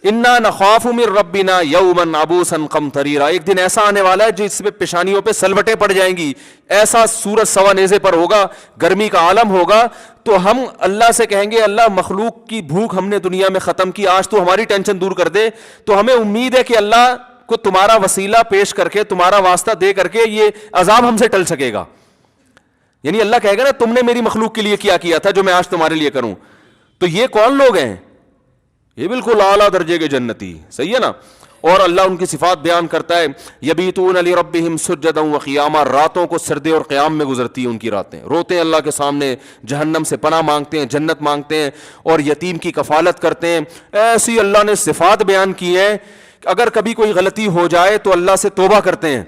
انا نخاف من ربنا یوما عبوسا قمطریرا، ایک دن ایسا آنے والا ہے جس پہ پیشانیوں پہ سلوٹیں پڑ جائیں گی، ایسا سورج سوا نیزے پر ہوگا، گرمی کا عالم ہوگا. تو ہم اللہ سے کہیں گے اللہ مخلوق کی بھوک ہم نے دنیا میں ختم کی، آج تو ہماری ٹینشن دور کر دے. تو ہمیں امید ہے کہ اللہ کو تمہارا وسیلہ پیش کر کے، تمہارا واسطہ دے کر کے یہ عذاب ہم سے ٹل سکے گا. یعنی اللہ کہے گا نا تم نے میری مخلوق کے لیے کیا تھا جو میں آج تمہارے لیے کروں. تو یہ کون لوگ ہیں؟ یہ بالکل اعلیٰ درجے کے جنتی، صحیح ہے نا. اور اللہ ان کی صفات بیان کرتا ہے، یبیتون لربہم سجدا وقیاما، راتوں کو سردے اور قیام میں گزرتی ہیں ان کی راتیں، روتے ہیں اللہ کے سامنے، جہنم سے پناہ مانگتے ہیں، جنت مانگتے ہیں، اور یتیم کی کفالت کرتے ہیں. ایسی اللہ نے صفات بیان کی ہیں. اگر کبھی کوئی غلطی ہو جائے تو اللہ سے توبہ کرتے ہیں،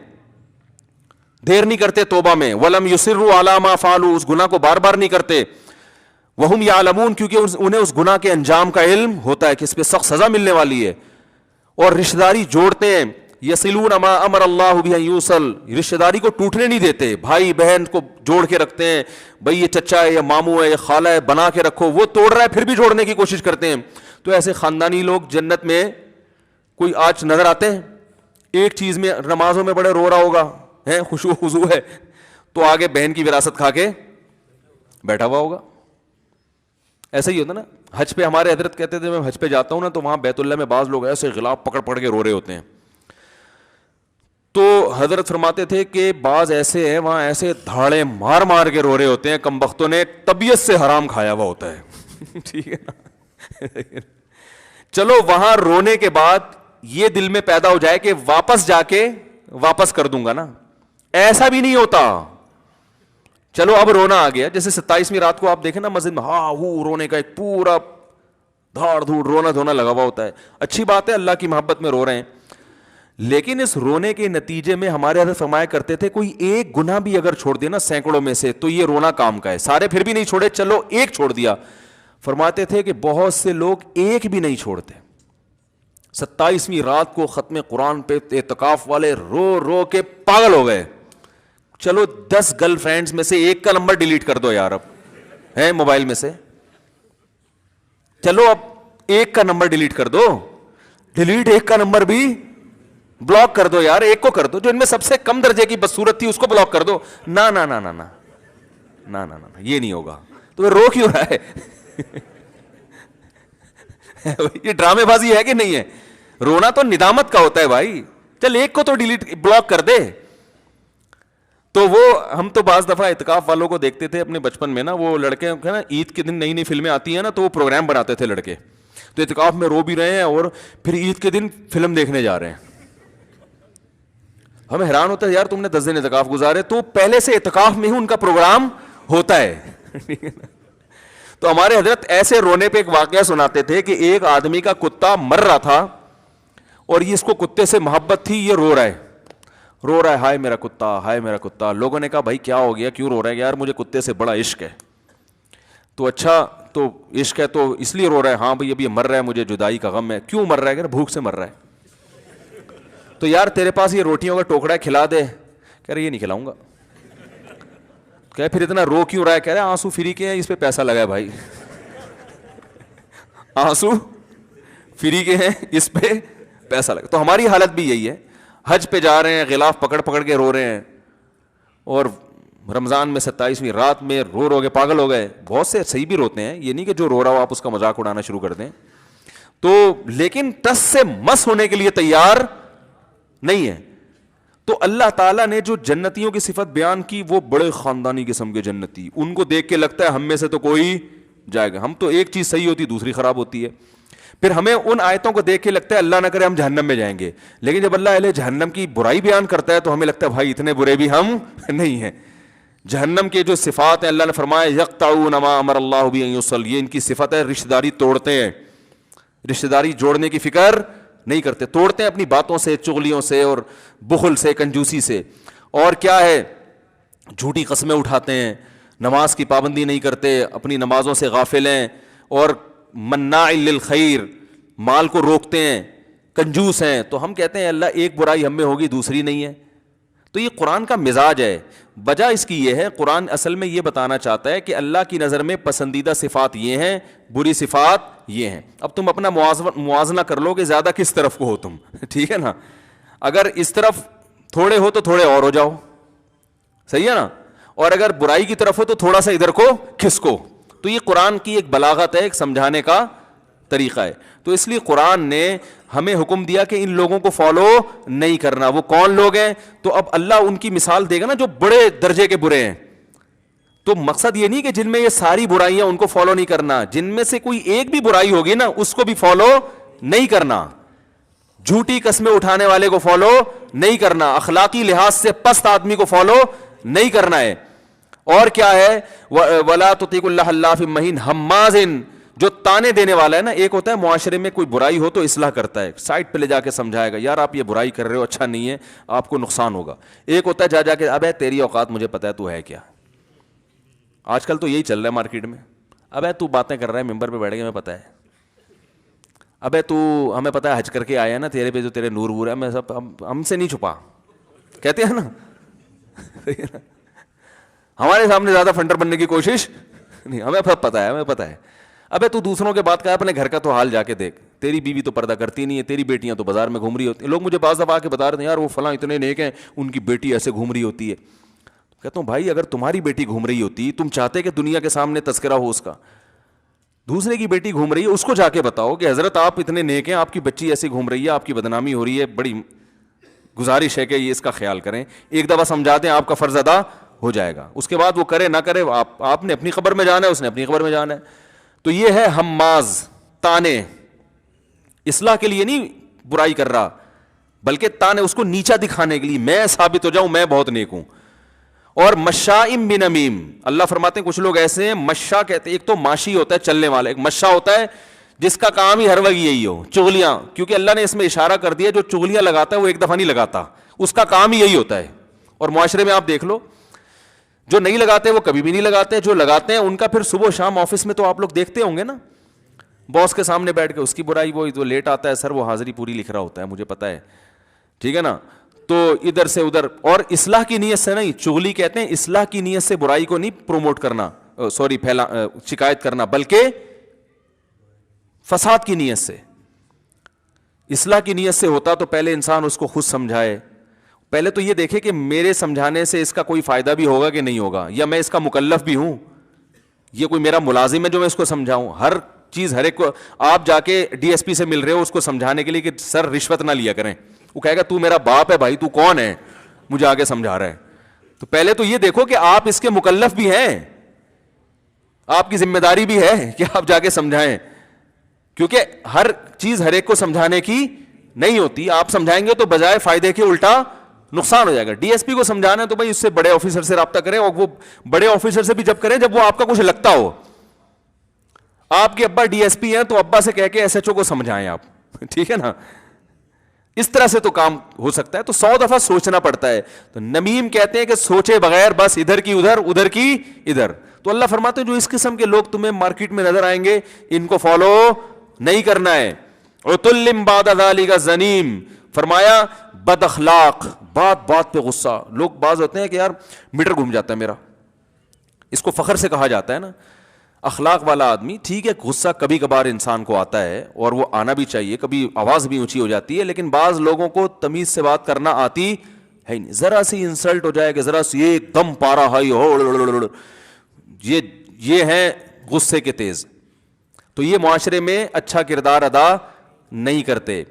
دیر نہیں کرتے توبہ میں. ولم یصروا علی ما فعلوا، اس گناہ کو بار بار نہیں کرتے. وہم یعلمون، کیونکہ انہیں اس گناہ کے انجام کا علم ہوتا ہے کہ اس پہ سخت سزا ملنے والی ہے. اور رشتہ داری جوڑتے ہیں، یصلون ما امر اللہ بہ ان یوصل، رشتہ داری کو ٹوٹنے نہیں دیتے، بھائی بہن کو جوڑ کے رکھتے ہیں. بھائی یہ چچا ہے، یہ ماموں ہے، یہ خالہ ہے، بنا کے رکھو. وہ توڑ رہا ہے پھر بھی جوڑنے کی کوشش کرتے ہیں. تو ایسے خاندانی لوگ جنت میں کوئی آج نظر آتے ہیں؟ ایک چیز میں نمازوں میں بڑے رو رہا ہوگا، ہے خشوع و خضوع ہے، تو آگے بہن کی وراثت کھا کے بیٹھا ہوا ہوگا. ایسا ہی ہوتا نا. حج پہ ہمارے حضرت کہتے تھے میں حج پہ جاتا ہوں نا تو وہاں بیت اللہ میں بعض لوگ ایسے غلاف پکڑ پکڑ کے رو رہے ہوتے ہیں. تو حضرت فرماتے تھے کہ بعض ایسے ہیں وہاں ایسے دھاڑے مار مار کے رو رہے ہوتے ہیں، کم بختوں نے طبیعت سے حرام کھایا ہوا ہوتا ہے. ٹھیک ہے نا. چلو وہاں رونے کے بعد یہ دل میں پیدا ہو جائے کہ واپس جا کے واپس کر دوں گا نا، ایسا بھی نہیں ہوتا. چلو اب رونا آ گیا، جیسے 27ویں رات کو آپ دیکھیں نا مسجد میں ہاں ہو رونے کا ایک پورا دھاڑ دھوڑ رونا دھونا لگا ہوا ہوتا ہے. اچھی بات ہے اللہ کی محبت میں رو رہے ہیں، لیکن اس رونے کے نتیجے میں ہمارے حضرت فرمایا کرتے تھے کوئی ایک گناہ بھی اگر چھوڑ دے نا سینکڑوں میں سے تو یہ رونا کام کا ہے. سارے پھر بھی نہیں چھوڑے، چلو ایک چھوڑ دیا. فرماتے تھے کہ بہت سے لوگ ایک بھی نہیں چھوڑتے. 27ویں رات کو ختم قرآن پہ اعتکاف والے رو رو کے پاگل ہو گئے. چلو 10 گرل فرینڈز میں سے ایک کا نمبر ڈیلیٹ کر دو یار، اب ہے موبائل میں سے، چلو اب ایک کا نمبر ڈیلیٹ کر دو، ڈیلیٹ ایک کا نمبر بھی بلاک کر دو یار، ایک کو کر دو جو ان میں سب سے کم درجے کی بدصورت تھی اس کو بلاک کر دو. نا نا نا نا نا نا نا نا یہ نہیں ہوگا. تو رو کیوں رہا ہے؟ یہ ڈرامے بازی ہے کہ نہیں ہے؟ رونا تو ندامت کا ہوتا ہے بھائی. چل ایک کو تو ڈیلیٹ بلاک کر دے. تو وہ ہم تو بعض دفعہ اعتکاف والوں کو دیکھتے تھے اپنے بچپن میں نا، وہ لڑکے نا عید کے دن نئی نئی فلمیں آتی ہیں نا تو وہ پروگرام بناتے تھے لڑکے. تو اعتکاف میں رو بھی رہے ہیں اور پھر عید کے دن فلم دیکھنے جا رہے ہیں. ہمیں حیران ہوتا ہے یار تم نے 10 دن اعتکاف گزارے، تو پہلے سے اعتکاف میں ہی ان کا پروگرام ہوتا ہے. تو ہمارے حضرت ایسے رونے پہ ایک واقعہ سناتے تھے کہ ایک آدمی کا کتا مر رہا تھا اور یہ اس کو کتے سے محبت تھی، یہ رو رہا ہے ہائے میرا کتا، ہائے میرا کتا. لوگوں نے کہا بھائی کیا ہو گیا، کیوں رو رہا ہے؟ یار مجھے کتے سے بڑا عشق ہے. تو اچھا تو عشق ہے تو اس لیے رو رہا ہے؟ ہاں بھائی اب یہ مر رہا ہے، مجھے جدائی کا غم ہے. کیوں مر رہا ہے؟ کہ بھوک سے مر رہا ہے. تو یار تیرے پاس یہ روٹیوں کا ٹوکرا ہے کھلا دے. کہہ رہے یہ نہیں کھلاؤں گا. کہ پھر اتنا رو کیوں رہا ہے؟ کہہ رہے آنسو فری کے ہیں، اس پہ پیسہ لگا ہے بھائی. آنسو فری کے ہیں، اس پہ پیسہ لگا. تو ہماری حالت بھی یہی ہے، حج پہ جا رہے ہیں غلاف پکڑ پکڑ کے رو رہے ہیں، اور رمضان میں 27ویں رات میں رو رو کے پاگل ہو گئے. بہت سے صحیح بھی روتے ہیں، یہ نہیں کہ جو رو رہا ہو آپ اس کا مذاق اڑانا شروع کر دیں. تو لیکن ٹس سے مس ہونے کے لیے تیار نہیں ہے. تو اللہ تعالیٰ نے جو جنتیوں کی صفت بیان کی وہ بڑے خاندانی قسم کے جنتی، ان کو دیکھ کے لگتا ہے ہم میں سے تو کوئی جائے گا. ہم تو ایک چیز صحیح ہوتی دوسری خراب ہوتی ہے. پھر ہمیں ان آیتوں کو دیکھ کے لگتا ہے اللہ نہ کرے ہم جہنم میں جائیں گے، لیکن جب اللہ اہل جہنم کی برائی بیان کرتا ہے تو ہمیں لگتا ہے بھائی اتنے برے بھی ہم نہیں ہیں. جہنم کے جو صفات ہیں اللہ نے فرمایا یقطعون ما امر اللہ بہ ان یوصل، یہ ان کی صفت ہے، رشتہ داری توڑتے ہیں، رشتہ داری جوڑنے کی فکر نہیں کرتے، توڑتے ہیں اپنی باتوں سے، چغلیوں سے اور بخل سے، کنجوسی سے. اور کیا ہے، جھوٹی قسمیں اٹھاتے ہیں، نماز کی پابندی نہیں کرتے، اپنی نمازوں سے غافل ہیں، اور مناع للخیر، مال کو روکتے ہیں، کنجوس ہیں. تو ہم کہتے ہیں اللہ ایک برائی ہم میں ہوگی دوسری نہیں ہے. تو یہ قرآن کا مزاج ہے. وجہ اس کی یہ ہے، قرآن اصل میں یہ بتانا چاہتا ہے کہ اللہ کی نظر میں پسندیدہ صفات یہ ہیں، بری صفات یہ ہیں. اب تم اپنا موازنہ کر لو کہ زیادہ کس طرف کو ہو تم, ٹھیک ہے نا. اگر اس طرف تھوڑے ہو تو تھوڑے اور ہو جاؤ, صحیح ہے نا, اور اگر برائی کی طرف ہو تو تھوڑا سا ادھر کو کھسکو. تو یہ قرآن کی ایک بلاغت ہے, ایک سمجھانے کا طریقہ ہے. تو اس لیے قرآن نے ہمیں حکم دیا کہ ان لوگوں کو فالو نہیں کرنا. وہ کون لوگ ہیں؟ تو اب اللہ ان کی مثال دے گا نا جو بڑے درجے کے برے ہیں. تو مقصد یہ نہیں کہ جن میں یہ ساری برائیاں ان کو فالو نہیں کرنا, جن میں سے کوئی ایک بھی برائی ہوگی نا اس کو بھی فالو نہیں کرنا. جھوٹی قسمیں اٹھانے والے کو فالو نہیں کرنا, اخلاقی لحاظ سے پست آدمی کو فالو نہیں کرنا ہے. اور کیا ہے, وَلَا تُطِيعُوا اللَّهَ اللَّافِ مَهِينٍ ہَمَّازٍ, جو تانے دینے والا ہے نا. ایک ہوتا ہے معاشرے میں کوئی برائی ہو تو اصلاح کرتا ہے, سائٹ پہ لے جا کے سمجھائے گا, یار آپ یہ برائی کر رہے ہو, اچھا نہیں ہے, آپ کو نقصان ہوگا. ایک ہوتا ہے جا کے ابے تیری اوقات مجھے پتا ہے تو ہے کیا. آج کل تو یہی چل رہا ہے مارکیٹ میں, ابے تو باتیں کر رہا ہے ممبر پہ بیٹھ کے, ہمیں پتا ہے, ابے تو ہمیں پتا ہے حج کر کے آیا نا, تیرے پہ جو تیرے نور وور ہے میں سب ہم سے نہیں چھپا, کہتے ہیں نا. ہمارے سامنے زیادہ فنڈر بننے کی کوشش نہیں, ہمیں پتا ہے, ہمیں پتا ہے. ابے تو دوسروں کے بات کا اپنے گھر کا تو حال جا کے دیکھ, تیری بیوی تو پردہ کرتی نہیں ہے, تیری بیٹیاں تو بازار میں گھوم رہی ہوتی ہیں. لوگ مجھے بعض دفعہ آ کے بتا رہے ہیں یار وہ فلاں اتنے نیک ہیں, ان کی بیٹی ایسے گھوم رہی ہوتی ہے. کہتا ہوں بھائی اگر تمہاری بیٹی گھوم رہی ہوتی, تم چاہتے کہ دنیا کے سامنے تذکرہ ہو اس کا, دوسرے کی بیٹی گھوم رہی ہے اس کو جا کے بتاؤ کہ حضرت آپ اتنے نیک ہیں, آپ کی بچی ایسی گھوم رہی ہے, آپ کی بدنامی ہو رہی ہے, بڑی گزارش ہے کہ یہ اس کا خیال کریں. ایک دفعہ سمجھا دیں, آپ کا فرض ادا ہو جائے گا. اس کے بعد وہ کرے نہ کرے, آپ نے اپنی قبر میں جانا ہے, اس نے اپنی قبر میں جانا ہے. تو یہ ہے ہماز, تانے, اصلاح کے لیے نہیں برائی کر رہا بلکہ تانے, اس کو نیچا دکھانے کے لیے, میں ثابت ہو جاؤں میں بہت نیک ہوں. اور مشائم بنمیم, اللہ فرماتے ہیں کچھ لوگ ایسے ہیں, مشا کہتے ہیں, ایک تو ماشی ہوتا ہے چلنے والا, ایک مشا ہوتا ہے جس کا کام ہی ہر وقت یہی ہو, چغلیاں. کیونکہ اللہ نے اس میں اشارہ کر دیا جو چغلیاں لگاتا ہے وہ ایک دفعہ نہیں لگاتا, اس کا کام ہی یہی ہوتا ہے. اور معاشرے میں آپ دیکھ لو, جو نہیں لگاتے وہ کبھی بھی نہیں لگاتے, جو لگاتے ہیں ان کا پھر صبح شام آفس میں تو آپ لوگ دیکھتے ہوں گے نا, باس کے سامنے بیٹھ کے اس کی برائی, وہ جو لیٹ آتا ہے سر وہ حاضری پوری لکھ رہا ہوتا ہے, مجھے پتا ہے, ٹھیک ہے نا. تو ادھر سے ادھر, اور اصلاح کی نیت سے نہیں, چغلی کہتے ہیں اصلاح کی نیت سے برائی کو نہیں پروموٹ کرنا, سوری شکایت کرنا, بلکہ فساد کی نیت سے. اصلاح کی نیت سے ہوتا تو پہلے انسان اس کو خود سمجھائے, پہلے تو یہ دیکھے کہ میرے سمجھانے سے اس کا کوئی فائدہ بھی ہوگا کہ نہیں ہوگا, یا میں اس کا مکلف بھی ہوں, یہ کوئی میرا ملازم ہے جو میں اس کو سمجھاؤں. ہر چیز ہر ایک کو آپ جا کے ڈی ایس پی سے مل رہے ہو اس کو سمجھانے کے لیے کہ سر رشوت نہ لیا کریں, وہ کہے گا تو میرا باپ ہے بھائی, تو کون ہے مجھے آگے سمجھا رہا ہے. تو پہلے تو یہ دیکھو کہ آپ اس کے مکلف بھی ہیں, آپ کی ذمہ داری بھی ہے کہ آپ جا کے سمجھائیں, کیونکہ ہر چیز ہر ایک کو سمجھانے کی نہیں ہوتی. آپ سمجھائیں گے تو بجائے فائدے کے الٹا نقصان ہو جائے گا. ڈی ایس پی کو سمجھانا ہے تو بھائی اس سے بڑے آفیسر سے رابطہ کریں, اور وہ بڑے آفیسر سے بھی جب کریں جب وہ آپ کا کچھ لگتا ہو. آپ کے ابا ڈی ایس پی ہیں تو ابا سے کہہ کے ایس ایچ او کو سمجھائیں آپ, ٹھیک ہے نا. اس طرح سے تو کام ہو سکتا ہے. تو 100 دفعہ سوچنا پڑتا ہے. تو نمیم کہتے ہیں کہ سوچے بغیر بس ادھر کی ادھر, ادھر کی ادھر. تو اللہ فرماتے ہیں جو اس قسم کے لوگ تمہیں مارکیٹ میں نظر آئیں گے ان کو فالو نہیں کرنا ہے. عتل بعد ذلک زنیم, فرمایا بد اخلاق, بات بات پہ غصہ. لوگ بعض ہوتے ہیں کہ یار میٹر گھوم جاتا ہے میرا, اس کو فخر سے کہا جاتا ہے نا. اخلاق والا آدمی, ٹھیک ہے غصہ کبھی کبھار انسان کو آتا ہے اور وہ آنا بھی چاہیے, کبھی آواز بھی اونچی ہو جاتی ہے, لیکن بعض لوگوں کو تمیز سے بات کرنا آتی ہے نہیں. ذرا سی انسلٹ ہو جائے کہ ذرا سی ایک دم پارا ہائی ہو, یہ ہیں غصے کے تیز. تو یہ معاشرے میں اچھا کردار ادا نہیں کرتے.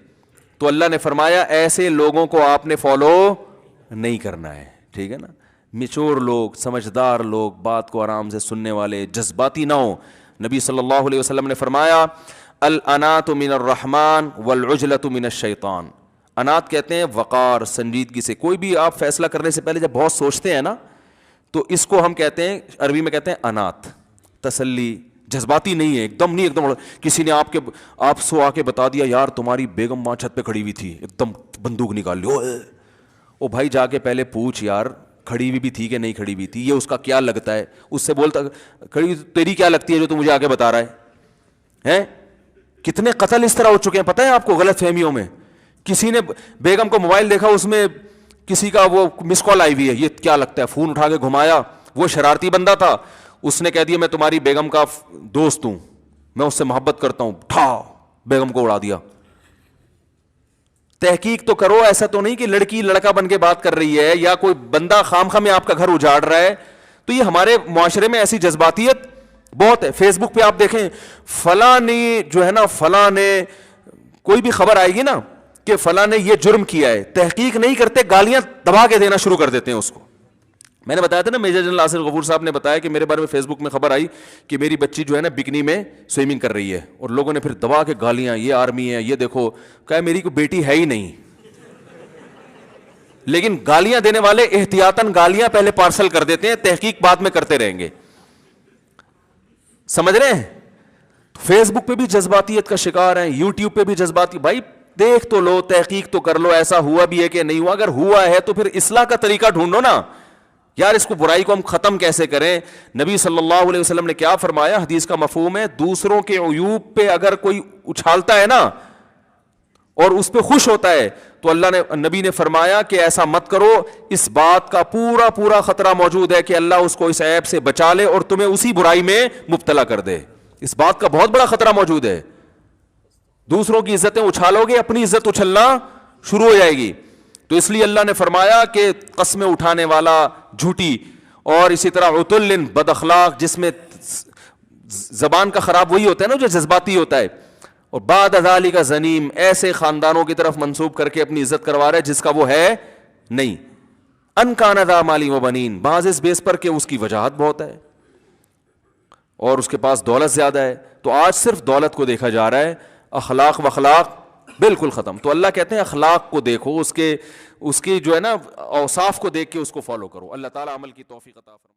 تو اللہ نے فرمایا ایسے لوگوں کو آپ نے فالو نہیں کرنا ہے, ٹھیک ہے نا. میچور لوگ, سمجھدار لوگ, بات کو آرام سے سننے والے, جذباتی نہ ہو. نبی صلی اللہ علیہ وسلم نے فرمایا الانات من الرحمن والعجلۃ من الشیطان. انات کہتے ہیں وقار, سنجیدگی سے. کوئی بھی آپ فیصلہ کرنے سے پہلے جب بہت سوچتے ہیں نا تو اس کو ہم کہتے ہیں, عربی میں کہتے ہیں انات, تسلی. جذباتی نہیں ہے, ایک دم نہیں, ایک دم کسی نے آپ سو آ کے بتا دیا یار تمہاری بیگم ماں چھت پہ کھڑی ہوئی تھی, ایک دم بندوق نکال لی. او بھائی جا کے پہلے پوچھ یار کھڑی ہوئی بھی تھی کہ نہیں کھڑی ہوئی تھی, یہ اس کا کیا لگتا ہے, اس سے بولتا کھڑی تیری کیا لگتی ہے جو تو مجھے آگے بتا رہا ہے. کتنے قتل اس طرح ہو چکے ہیں پتہ ہے آپ کو, غلط فہمیوں میں. کسی نے بیگم کو موبائل دیکھا, اس میں کسی کا وہ مس کال آئی ہوئی ہے, یہ کیا لگتا ہے, فون اٹھا کے گھمایا, وہ شرارتی بندہ تھا, اس نے کہہ دیا میں تمہاری بیگم کا دوست ہوں, میں اس سے محبت کرتا ہوں, ٹھا بیگم کو اڑا دیا. تحقیق تو کرو, ایسا تو نہیں کہ لڑکی لڑکا بن کے بات کر رہی ہے یا کوئی بندہ خام خواہ میں آپ کا گھر اجاڑ رہا ہے. تو یہ ہمارے معاشرے میں ایسی جذباتیت بہت ہے. فیس بک پہ آپ دیکھیں فلاں نے جو ہے نا, فلاں نے کوئی بھی خبر آئے گی نا کہ فلاں نے یہ جرم کیا ہے, تحقیق نہیں کرتے, گالیاں دبا کے دینا شروع کر دیتے ہیں اس کو. میں نے بتایا تھا نا, میجر جنرل آصف غفور صاحب نے بتایا کہ میرے بارے میں فیس بک میں خبر آئی کہ میری بچی جو ہے نا بکنی میں سوئمنگ کر رہی ہے, اور لوگوں نے پھر دبا کے گالیاں, یہ آرمی ہے, یہ دیکھو. کہا میری کوئی بیٹی ہے ہی نہیں, لیکن گالیاں دینے والے احتیاطاً گالیاں پہلے پارسل کر دیتے ہیں, تحقیق بعد میں کرتے رہیں گے. سمجھ رہے ہیں؟ فیس بک پہ بھی جذباتیت کا شکار ہیں, یوٹیوب پہ بھی جذباتی. بھائی دیکھ تو لو, تحقیق تو کر لو, ایسا ہوا بھی ہے کہ نہیں ہوا. اگر ہوا ہے تو پھر اصلاح کا طریقہ ڈھونڈو نا یار, اس کو برائی کو ہم ختم کیسے کریں. نبی صلی اللہ علیہ وسلم نے کیا فرمایا, حدیث کا مفہوم ہے, دوسروں کے عیوب پہ اگر کوئی اچھالتا ہے نا اور اس پہ خوش ہوتا ہے تو اللہ نے, نبی نے فرمایا کہ ایسا مت کرو, اس بات کا پورا پورا خطرہ موجود ہے کہ اللہ اس کو اس عیب سے بچا لے اور تمہیں اسی برائی میں مبتلا کر دے. اس بات کا بہت بڑا خطرہ موجود ہے. دوسروں کی عزتیں اچھالو گے, اپنی عزت اچھلنا شروع ہو جائے گی. تو اس لیے اللہ نے فرمایا کہ قسمیں اٹھانے والا جھوٹی, اور اسی طرح عتل بد اخلاق, جس میں زبان کا خراب وہی ہوتا ہے نا جو جذباتی ہوتا ہے, اور بعد ذالک زنیم, ایسے خاندانوں کی طرف منسوب کر کے اپنی عزت کروا رہا ہے جس کا وہ ہے نہیں. ان کان ذا مال و بنین, بعض اس بیس پر کہ اس کی وجاہت بہت ہے اور اس کے پاس دولت زیادہ ہے. تو آج صرف دولت کو دیکھا جا رہا ہے, اخلاق و اخلاق بالکل ختم. تو اللہ کہتے ہیں اخلاق کو دیکھو, اس کے جو ہے نا اوصاف کو دیکھ کے اس کو فالو کرو. اللہ تعالیٰ عمل کی توفیق عطا فرمائے.